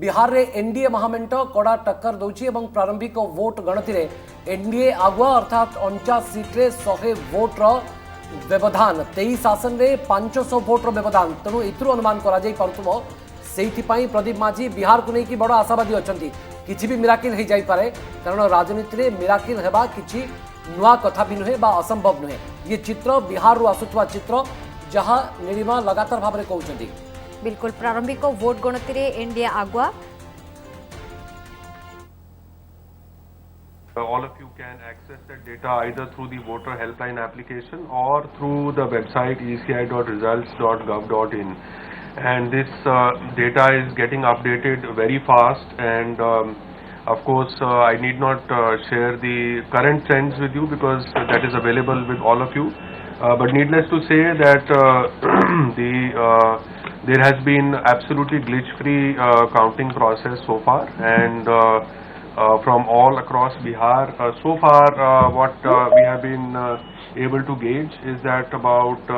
बिहार रे एनडीए महामेंट कड़ा टक्कर दौची एवं प्रारंभिक वोट गणति रे एनडीए आगुआ अर्थात 49 सीट्रे 100 वोट्र व्यवधान 23 आसन रे 500 वोट्र व्यवधान तेणु एथुर अनुमान करा जाई पारुथबो सेइथिपाई प्रदीप माझी बिहार को लेकिन बड़ आशावादी अछंती किछि भी मिराकिल हो जाई पारे कारण राजनीति रे मिराकिल हेबा किछि नुआ कथा भी नुहे बा असंभव नुहे ये चित्र बिहार रु आसुथवा चित्र जहां नीलिमा लगातार भाव में कहउछंती बिल्कुल प्रारंभिक वोट गणति रे NDA आगुआ all of you can access that data either through the voter helpline application or through the website eci.results.gov.in, and this data is getting updated very fast, and of course I need not share the current trends with you because that is available with all of you, but needless to say that there has been absolutely glitch-free counting process so far, and from all across Bihar. So far, what we have been able to gauge is that about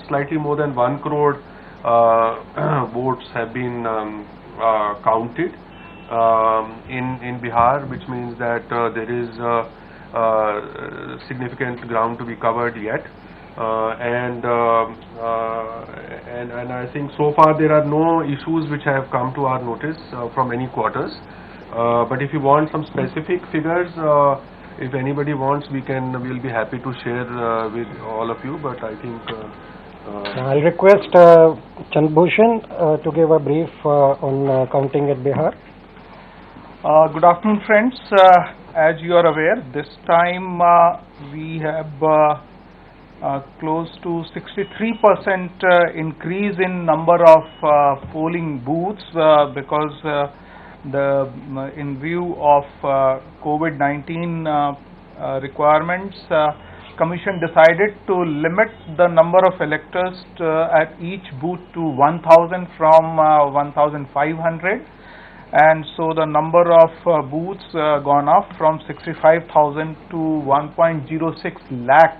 slightly more than 1 crore votes have been counted in Bihar, which means that there is significant ground to be covered yet. And I think so far there are no issues which have come to our notice from any quarters. But if you want some specific figures, if anybody wants, we'll be happy to share with all of you. But I think I'll request Chandbhushan to give a brief on counting at Bihar. Good afternoon, friends. As you are aware, this time we have close to 63% increase in number of polling booths because in view of COVID-19 requirements, Commission decided to limit the number of electors at each booth to 1,000 from 1,500, and so the number of booths gone up from 65,000 to 1.06 lakh,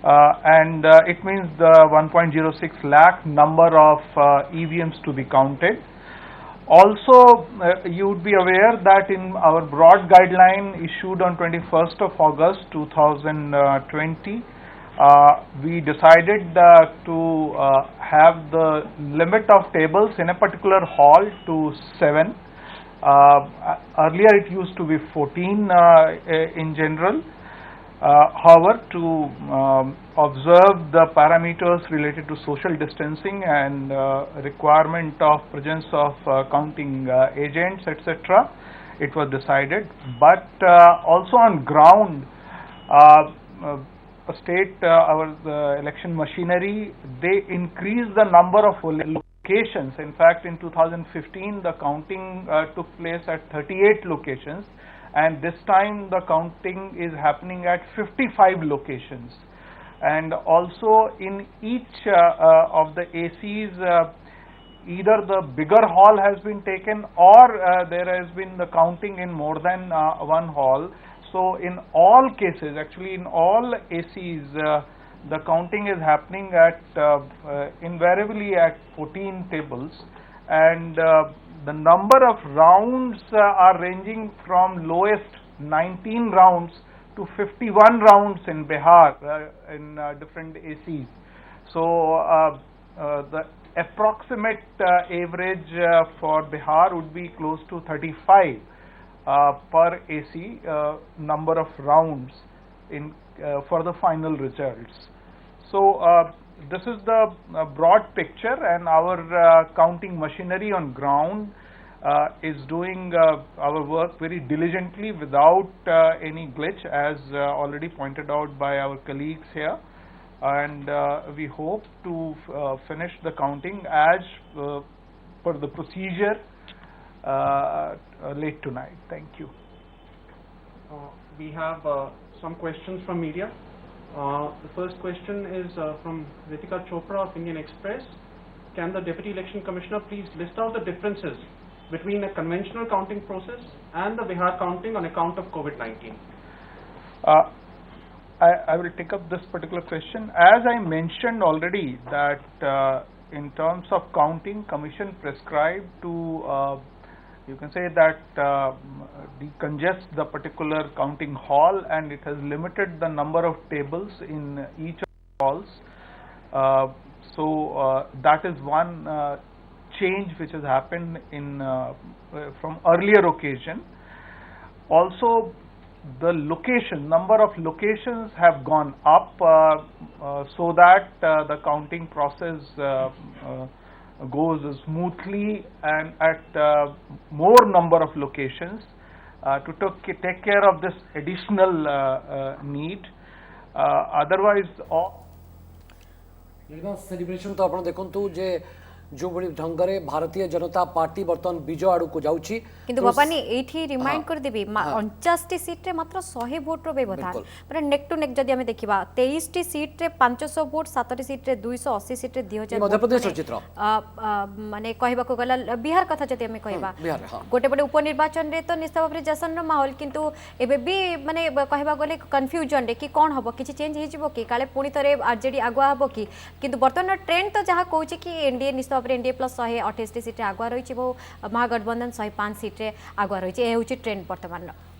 and it means the 1.06 lakh number of EVMs to be counted. Also, you would be aware that in our broad guideline issued on 21st of August 2020, we decided to have the limit of tables in a particular hall to 7. Earlier it used to be 14 in general. However, to observe the parameters related to social distancing and requirement of presence of counting agents, etc., it was decided. But also on ground, our election machinery, they increased the number of locations. In fact, in 2015, the counting took place at 38 locations. And this time the counting is happening at 55 locations, and also in each of the ACs, either the bigger hall has been taken or there has been the counting in more than one hall. So in all cases, actually in all ACs, the counting is happening at invariably at 14 tables, and the number of rounds are ranging from lowest 19 rounds to 51 rounds in Bihar in different ACs. So the approximate average for Bihar would be close to 35 per AC number of rounds in for the final results. So this is the broad picture, and our counting machinery on ground is doing our work very diligently without any glitch, as already pointed out by our colleagues here, and we hope to finish the counting as per the procedure late tonight. Thank you. We have some questions from media. The first question is from Ritika Chopra of Indian Express. Can the Deputy Election Commissioner please list out the differences between a conventional counting process and the Bihar counting on account of COVID-19? I will take up this particular question. As I mentioned already that in terms of counting, Commission prescribed to you can say that decongests the particular counting hall, and it has limited the number of tables in each of the halls. That is one change which has happened in from earlier occasion. Also, the number of locations have gone up so that the counting process goes smoothly and at more number of locations to take care of this additional need. Otherwise, celebration तो आपण देखंतु जे जो बड़ी ढंगरे Bharatiya Janata party बर्तमान विजय आड़ू को जाउची किंतु बापानी एठी रिमाइंड कर देबी 49 टी सीट रे मात्र 100 वोट रो व्यवधान माने नेक टू नेक जदी हमें देखिबा 23 टी सीट रे 500 वोट 7 टी सीट रे 280 सीट रे 2000 मध्य प्रदेश चित्र माने कहबा को गला बिहार कथा जदी हमें कहबा गोटे बडे उपनिर्वाचन रे तो निश्चित भाव रे जसन रो माहौल किंतु एबे भी माने कहबा गले कंफ्यूजन रे कि कोन हबो किछि चेंज हे जिवो कि काले पुणी तरे आरजेडी आगुआ हबो कि किंतु वर्तमान ट्रेंड तो जहा कहूची कि एनडीए निश्चित एनडीए प्लस 128 सीट आगुआ रही महागठबंधन 105 सीट आगुआ रही है ट्रेंड वर्तमान।